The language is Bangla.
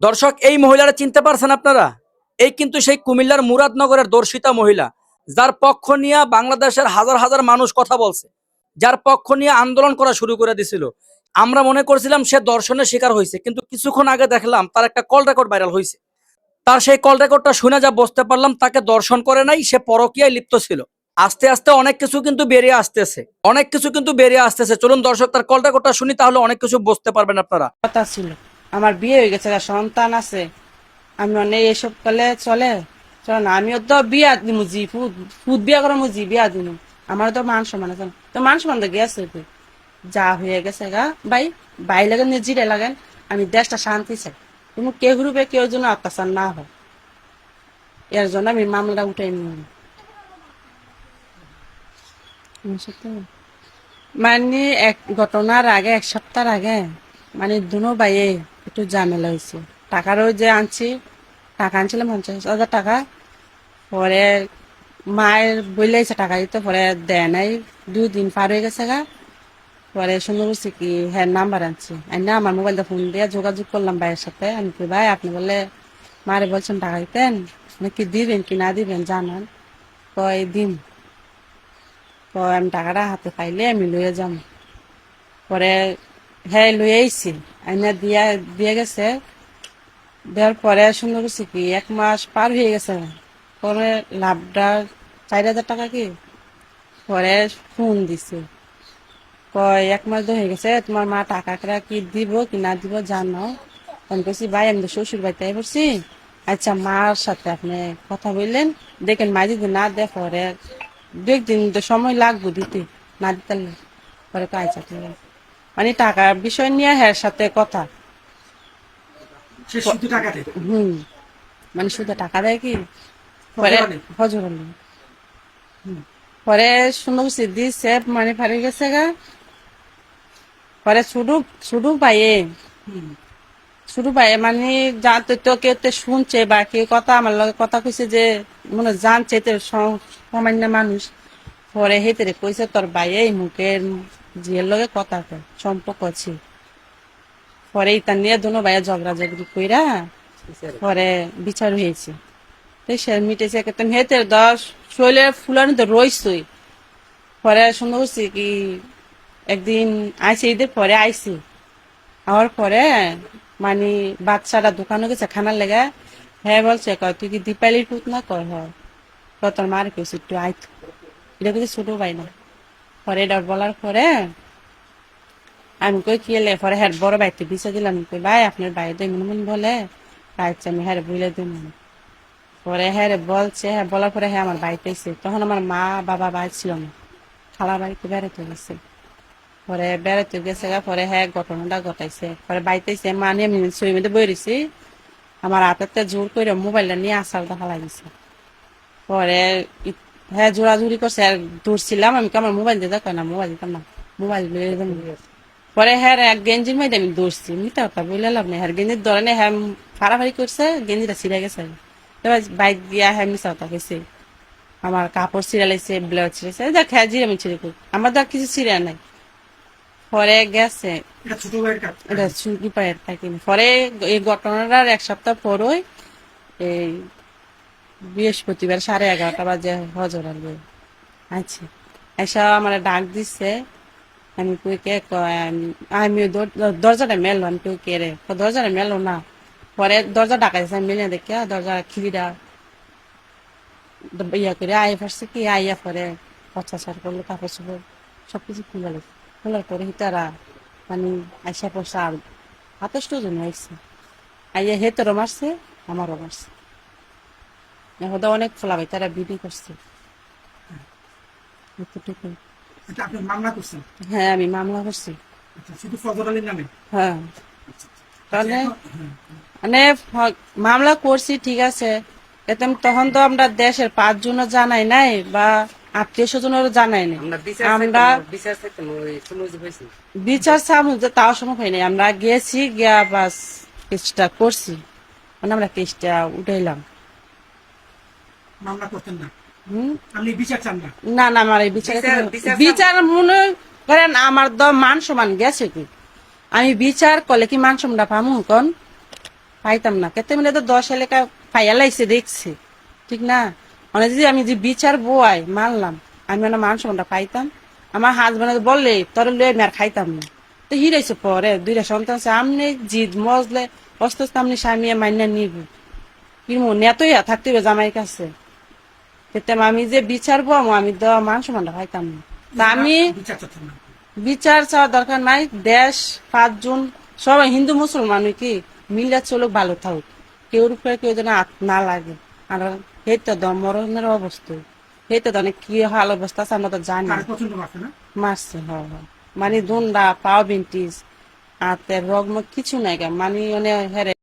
দর্শক, এই মহিলারা চিনতে পারছেন আপনারা? এই কিন্তু সেই কুমিল্লার মুরাদনগরের দর্শিতা মহিলা, যার পক্ষ নিয়ে বাংলাদেশের হাজার হাজার মানুষ কথা বলছে, যার পক্ষ নিয়ে আন্দোলন করা শুরু করে দিছিল। আমরা মনে করছিলাম সে ধর্ষণের শিকার হয়েছে, কিন্তু কিছুক্ষণ আগে দেখলাম তার একটা কল রেকর্ড ভাইরাল হয়েছে। তার সেই কল রেকর্ডটা শুনে যা বুঝতে পারলাম, তাকে ধর্ষণ করে নাই, সে পরকীয়ায় লিপ্ত ছিল। আস্তে আস্তে অনেক কিছু কিন্তু বেরিয়ে আসতেছে। চলুন দর্শক, তার কল রেকর্ডটা শুনি, তাহলে অনেক কিছু বুঝতে পারবেন আপনারা। কথা ছিল আমার বিয়ে হয়ে গেছে, সন্তান আছে। আমি অনেক এসব করলে চলে চলে না। আমিও তো বিয়া দিমু জি ফুদ ফুদ বিয়া করে মুজি বিয়া দিমু। আমার তো মান সম্মান আছে, তো মান সম্মান তো গেছে তো। যা হয়ে গেছে গা ভাই, ভাই লাগেন জিরে লাগেন। আমি দেশটা শান্তি চাই, তুমি কেউ রূপে কেউ যেন অত্যাচার না হয়, এর জন্য আমি মামলাটা উঠাই নিই। মানে এক ঘটনার আগে, এক সপ্তাহ আগে, মানে দুনো ভাইয়ে একটু ঝামেলা হয়েছে। টাকারও যে আনছি, টাকা আনছিলাম 50,000 টাকা। পরে মায়ের বইলেছে টাকা দিতে, পরে দেয় নাই। 2 দিন পার হয়ে গেছে গা। পরে শুনে বলছি কি হ্যাঁ নাম্বার আনছি, আর না আমার মোবাইলটা ফোন দিয়ে যোগাযোগ করলাম ভাইয়ের সাথে। আমি কি ভাই আপনি বলে মারে বলছেন টাকা দিতেন, নাকি দিবেন কি না দিবেন জানান। কয় দিন। কয় আমি টাকাটা হাতে পাইলে আমি লইয়া যাম। পরে হ্যাঁ লই আইছি, আইনা দিয়া দিয়ে গেছে। দেওয়ার পরে সুন্দর করছি কি 1 মাস পার হয়ে গেছে। পরে লাভটা 4,000 টাকা কি। পরে ফোন দিছে, কয় 1 মাস হয়ে গেছে, তোমার মা টাকা কি দিব কি না দিব জানো। আমি বলছি ভাই আমি তো শ্বশুর বাড়িতে পড়ছি। আচ্ছা মার সাথে আপনি কথা বললেন, দেখেন মা যদি না দেয় পরে 2 একদিন তো সময় লাগবে দিতে, না দিতে পারলে। পরে আচ্ছা ঠিক আছে। মানে টাকার বিষয় নিয়ে হ্যাঁ সাথে কথা। সে শুধু টাকা দেয়। হুম, মানে শুধু টাকা দেয় কি। পরে ফজর আলী। হজর আলী। পরে সুন্দর দিছে, মানে ফারি গেছে গা। পরে শুধু শুধু পাইয়ে হুম। শুধু পাইয়ে মানে জানতে তো কেউ তো শুনছে বা কেউ কথা আমার লগে কথা কইছে যে মনে হয় জানছে তো সামান্য মানুষ। পরে হেতেরে কইছে তোর বাইয়ে মুখের জিয়ের লগে কথা কয় সম্পর্ক আছে। পরে ইতা নিয়ে দুনো ভাইয়া ঝগড়া ঝগড়ি কইরা পরে বিচার হয়েছে। তো সে মিটেছে একদম হেতের 10 শৈলে ফুলানি তো রইছই। পরে সুন্দর করছি কি একদিন আইসি, ঈদের পরে আইসি। আওয়ার পরে মানে বাচ্চারা দোকানে গেছে খানার লেগে। হ্যাঁ বলছে কয় তুই কি দীপালির পুত না, কয় হয়। কয় তোর মার কেছে একটু আইত, এটা কিন্তু ছোট ভাই না। পরে এটা বলার পরে আমি কই কি এলে, পরে হ্যাঁ বড় ভাইতে দিছে দিলাম। কই ভাই আপনার ভাই তো এমন এমন বলে। আচ্ছা আমি হ্যাঁ বলে দিন। পরে হ্যাঁ বলছে, হ্যাঁ বলার পরে হ্যাঁ আমার বাড়িতে এসে, তখন আমার মা বাবা বাড়ি ছিল না, খালা বাড়িতে বেড়াতে গেছে। পরে বেড়াতে গেছে গা, পরে হ্যাঁ ঘটনাটা ঘটাইছে। পরে বাড়িতে এসে মানে আমি ছবি মধ্যে বই রয়েছি, আমার হাতেতে জোর করে মোবাইলটা নিয়ে আসার দেখা লাগিছে। পরে হ্যাঁ জোরাজুরি করছে, আর দৌড়ছিলাম আমি, আমার মোবাইল দিয়ে দেখো না, মোবাইল দিতাম না, মোবাইল পরে হ্যাঁ এক গেঞ্জির মধ্যে আমি দৌড়ছি, মিথ্যা কথা বলে লাভ নেই। হ্যাঁ গেঞ্জির ধরনে হ্যাঁ ফাড়াফাড়ি করছে, গেঞ্জিটা ছিঁড়ে গেছে। এবার বাইক দিয়া হ্যাঁ মিশা কথা গেছে, আমার কাপড় ছিঁড়ালাইছে, ব্লাউজ ছিঁড়েছে, যা খেয়া জিরে আমি ছিঁড়ে করি, আমার তো আর কিছু ছিঁড়ে নাই। পরে গেছে এটা ছোট ভাইয়ের কাজ। এটা চুরি পায়ের থাকিনি। পরে এই ঘটনাটার 1 সপ্তাহ পরই এই বৃহস্পতিবার 11:30 বাজে হজর আনবে। আচ্ছা এসা আমার ডাক দিচ্ছে। আমি কই কে, কয় আমি দরজাটা মেলো, আমি কেউ কে রে, দরজাটা মেলো না। পরে দরজা ডাকা দিচ্ছে, আমি মেলে দেখে দরজা খিলিটা ইয়া করে আই ফারছে কি, আইয়া পরে অত্যাচার করলো, কাপড় চোপড় সবকিছু খুলে গেছে। খোলার পরে তারা মানে আইসা পড়ছে, আর 28 জন আইসে। আইয়া হেতরও মারছে, আমারও মারছে। এখন তো অনেক ফোলা ভাই তারা বিডি করছে এতটুকু। এটা আপনি মামলা করছেন? হ্যাঁ আমি মামলা করছি। আচ্ছা, শুধু ফজর আলীর নামে? হ্যাঁ আচ্ছা, তাহলে এখন হ্যাঁ। মানে মামলা করছি ঠিক আছে, এতে তখন তো আমরা দেশের 5 জনও জানাই নাই বা আত্মীয় স্বজনেরও জানাই নাই। আমরা বিচার চামু যে তাও সময় হয় নাই, আমরা গেছি গিয়া বাস কেসটা করছি, মানে আমরা কেসটা উঠাইলাম। মামলা করতেন না? হম, আপনি বিচার চান না? না না আমার এই বিচার মনে করেন আমার মান সম্মান গেছে কি। আমি বিচার করলে কি মান সম্মান পামু কোন। পাইতাম না কেতে মিলে তো 10 এলাকা পাইয়া লাইছে দেখছি ঠিক না মানে যদি আমি যে বিচার বই মানলাম আমি মানে মান সম্মানটা পাইতাম আমার হাজবেন্ড বললে তোর লয়ে আমি আর খাইতাম না তো হিরাইছে পরে 2টা সন্তান আছে আমনে জিদ মজলে অস্ত আমনি স্বামী মাইনা নিব কি মনে এতই থাকতে হবে জামাই কাছে সেটা আমি যে বিচার বো আমি দেওয়া মান সম্মানটা পাইতাম না তা আমি বিচার চাচ্ছেন না বিচার চাওয়ার দরকার নাই দেশ 5 জন সবাই হিন্দু মুসলমান কি মিল্লা চলুক ভালো থাকুক কেউর উপরে কেউ যেন হাত না লাগে আর এই তো মরণের অবস্থা এই তো অনেক কি হাল অবস্থা আছে আমরা তো জানি তার পছন্দ মারছে না মারছে মানে দুন্ডা পাও বিন্টিস আর রগম কিছু নাই মানে হেরে